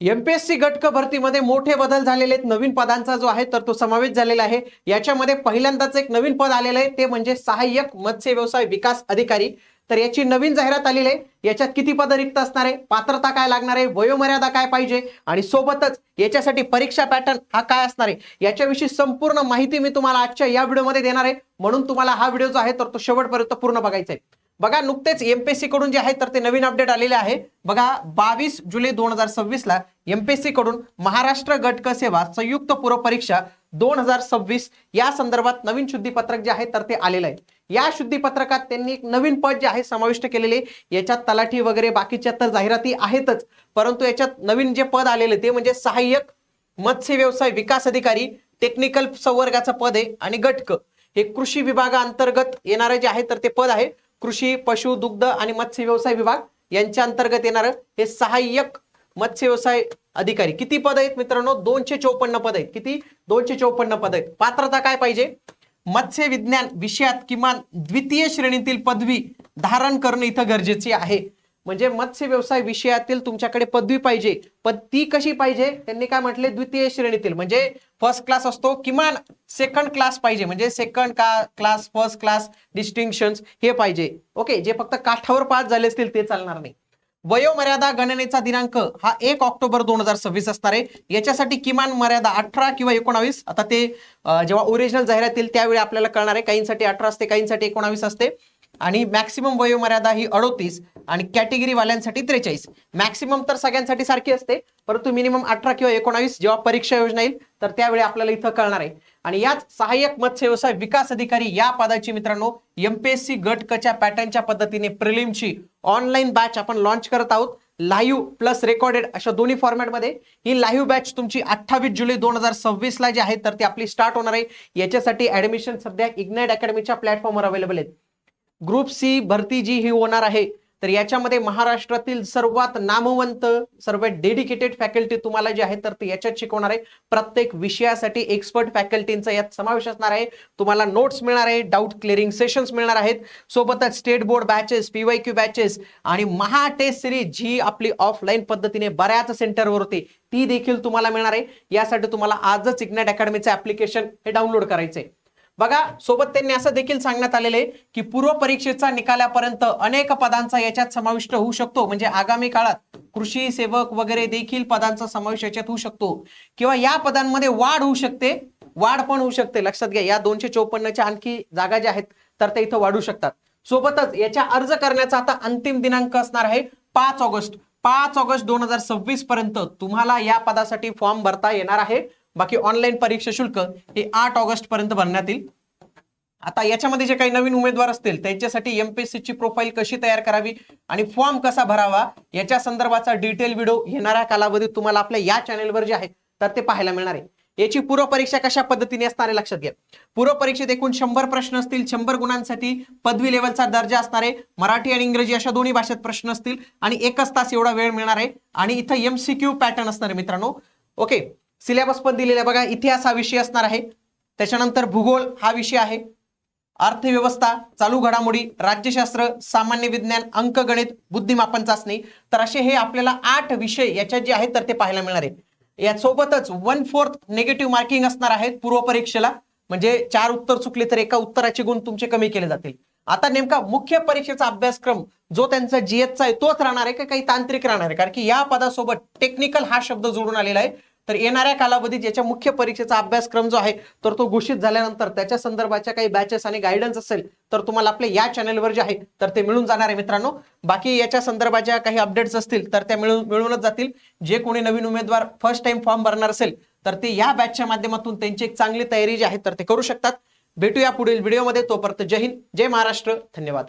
MPSC गट क भरतीमध्ये मोठे बदल झालेले आहेत। नवीन पदांचा जो आहे तर तो समावेश झालेला आहे। याच्यामध्ये पहिल्यांदाच एक नवीन पद आलेलं आहे, ते म्हणजे सहाय्यक मत्स्य व्यवसाय विकास अधिकारी। तर याची नवीन जाहिरात आलेली आहे। याच्यात किती पद रिक्त असणार आहे, पात्रता काय लागणार आहे, वयोमर्यादा काय पाहिजे आणि सोबतच याच्यासाठी परीक्षा पॅटर्न हा काय असणार आहे, याच्याविषयी संपूर्ण माहिती मी तुम्हाला आजच्या या व्हिडिओमध्ये देणार आहे। म्हणून तुम्हाला हा व्हिडिओ जो आहे तर तो शेवटपर्यंत पूर्ण बघायचा आहे। बघा, नुकतेच एमपीएससी कडून जे आहे तर ते नवीन अपडेट आलेले आहे। बघा, 22 जुलै 2026 ला एमपीएससी कडून महाराष्ट्र गट क सेवा संयुक्त पूर्व परीक्षा 2026 या संदर्भात नवीन शुद्धीपत्रक जे आहे तर ते आलेलं आहे। या शुद्धीपत्रकात त्यांनी एक नवीन पद जे आहे समाविष्ट केलेले। याच्यात तलाठी वगैरे बाकीच्या तर जाहिराती आहेतच, परंतु याच्यात नवीन जे पद आलेले ते म्हणजे सहाय्यक मत्स्य व्यवसाय विकास अधिकारी, टेक्निकल संवर्गाचं पद आहे आणि गट क हे कृषी विभागाअंतर्गत येणारे जे आहे तर ते पद आहे। कृषी, पशु, दुग्ध आणि मत्स्य व्यवसाय विभाग यांच्या अंतर्गत येणारं हे सहाय्यक मत्स्य व्यवसाय अधिकारी। किती पद आहेत मित्रांनो? 254 पद आहेत। किती? 254 पद आहेत। पात्रता काय पाहिजे? मत्स्य विज्ञान विषयात किमान द्वितीय श्रेणीतील पदवी धारण करणे इथं गरजेचे आहे। म्हणजे मत्स्य व्यवसाय विषयातील तुमच्याकडे पदवी पाहिजे, पण ती कशी पाहिजे? त्यांनी काय म्हटले? द्वितीय श्रेणीतील, म्हणजे फर्स्ट क्लास असतो, किमान सेकंड क्लास पाहिजे, म्हणजे second class, first class, distinction हे पाहिजे। ओके, जे फक्त काठावर पास झाले असतील ते चालणार नाही। वयोमर्यादा गणनेचा दिनांक हा 1 ऑक्टोबर 2026 असणार आहे। याच्यासाठी किमान मर्यादा 18 किंवा 19, आता ते जेव्हा ओरिजिनल जाहिरात येईल त्यावेळी आपल्याला कळणार आहे। काहींसाठी 18 असते, काहींसाठी 19 असते आणि मॅक्सिमम वयोमर्यादा ही 38 आणि कॅटेगरी वाल्यांसाठी 43। मॅक्सिमम तर सगळ्यांसाठी सारखी असते, परंतु मिनिमम 18 किंवा 19 जेव्हा परीक्षा योजना येईल तर त्यावेळी आपल्याला इथं कळणार आहे। आणि याच सहाय्यक मत्स्य व्यवसाय विकास अधिकारी या पदाची मित्रांनो एमपीएससी गट क च्या पॅटर्नच्या पद्धतीने प्रिलिमची ऑनलाईन बॅच आपण लॉन्च करत आहोत। लाईव्ह प्लस रेकॉर्डेड अशा दोन्ही फॉर्मॅटमध्ये ही लाईव्ह बॅच तुमची 28 जुलै 2026 ला जी आहे तर ती आपली स्टार्ट होणार आहे। याच्यासाठी ऍडमिशन सध्या इग्नाइट अकॅडमीच्या प्लॅटफॉर्मवर अवेलेबल आहेत। ग्रुप सी भरती जी ही होणार आहे तर याच्यामध्ये महाराष्ट्रातील सर्वात नामवंत, सर्वात डेडिकेटेड फॅकल्टी तुम्हाला जे आहे तर ते याच्यात शिकवणार आहे। प्रत्येक विषयासाठी एक्सपर्ट फॅकल्टींचा यात समावेश असणार आहे। तुम्हाला नोट्स मिळणार आहे, डाऊट क्लिअरिंग सेशन्स मिळणार आहेत, सोबतच state board batches, PYQ batches आणि महा टेस्ट सिरीज जी आपली ऑफलाईन पद्धतीने बऱ्याच सेंटरवर होते ती देखील तुम्हाला मिळणार आहे। यासाठी तुम्हाला आजच इग्नाइट अकॅडमीचं ऍप्लिकेशन हे डाउनलोड करायचंय। बघा, सोबत त्यांनी असं देखील सांगण्यात आलेले आहे की पूर्व परीक्षेचा निकालापर्यंत अनेक पदांचा याच्यात समाविष्ट होऊ शकतो, म्हणजे आगामी काळात कृषी सेवक वगैरे देखील पदांचा समावेश याच्यात होऊ शकतो किंवा या पदांमध्ये वाढ होऊ शकते, वाढ पण होऊ शकते। लक्षात घ्या, या 254च्या आणखी जागा ज्या आहेत तर त्या इथं वाढू शकतात। सोबतच याच्या अर्ज करण्याचा आता अंतिम दिनांक असणार आहे 5 ऑगस्ट 2026 पर्यंत तुम्हाला या पदासाठी फॉर्म भरता येणार आहे। बाकी ऑनलाईन परीक्षा शुल्क हे 8 ऑगस्ट पर्यंत भरण्यात येईल। आता याच्यामध्ये जे काही नवीन उमेदवार असतील त्यांच्यासाठी एमपीएससी ची प्रोफाईल कशी तयार करावी आणि फॉर्म कसा भरावा याच्या संदर्भाचा डिटेल व्हिडिओ येणाऱ्या कालावधीत तुम्हाला आपल्या या चॅनलवर जे आहे तर ते पाहायला मिळणार आहे। याची पूर्व परीक्षा कशा पद्धतीने असणार आहे लक्षात घ्या। पूर्व परीक्षेत एकूण 100 प्रश्न असतील, 100 गुणांसाठी पदवी लेवलचा दर्जा असणार आहे। मराठी आणि इंग्रजी अशा दोन्ही भाषेत प्रश्न असतील आणि 1 तास एवढा वेळ मिळणार आहे। आणि इथं एमसीक्यू पॅटर्न असणार आहे मित्रांनो। ओके, सिलेबस पण दिलेला आहे बघा, इतिहास हा विषय असणार आहे, त्याच्यानंतर भूगोल हा विषय आहे, अर्थव्यवस्था, चालू घडामोडी, राज्यशास्त्र, सामान्य विज्ञान, अंकगणित, बुद्धिमापन चाचणी, तर असे हे आपल्याला 8 विषय याच्यात जे आहेत तर ते पाहायला मिळणार आहे। यासोबतच 1/4 निगेटिव्ह मार्किंग असणार आहेत पूर्व परीक्षेला, म्हणजे 4 उत्तर चुकले तर एका उत्तराचे गुण तुमचे कमी केले जातील। आता नेमका मुख्य परीक्षेचा अभ्यासक्रम जो त्यांचा जीएसचा आहे तोच राहणार आहे का काही तांत्रिक राहणार आहे? कारण की या पदासोबत टेक्निकल हा शब्द जोडून आलेला आहे। तर येणाऱ्या कालावधीत ज्याच्या मुख्य परीक्षेचा अभ्यासक्रम जो आहे तर तो घोषित झाल्यानंतर त्याच्या संदर्भाच्या काही बॅचेस आणि गायडन्स असेल तर तुम्हाला आपल्या या चॅनलवर जे आहे तर ते मिळून जाणार आहे मित्रांनो। बाकी याच्या संदर्भाच्या काही अपडेट्स असतील तर त्या मिळूनच जातील। जे कोणी नवीन उमेदवार फर्स्ट टाइम फॉर्म भरणार असेल तर ते या बॅचच्या माध्यमातून त्यांची एक चांगली तयारी जी आहे तर ते करू शकतात। भेटूया पुढील व्हिडिओमध्ये, तोपर्यंत जय हिंद, जय महाराष्ट्र, धन्यवाद।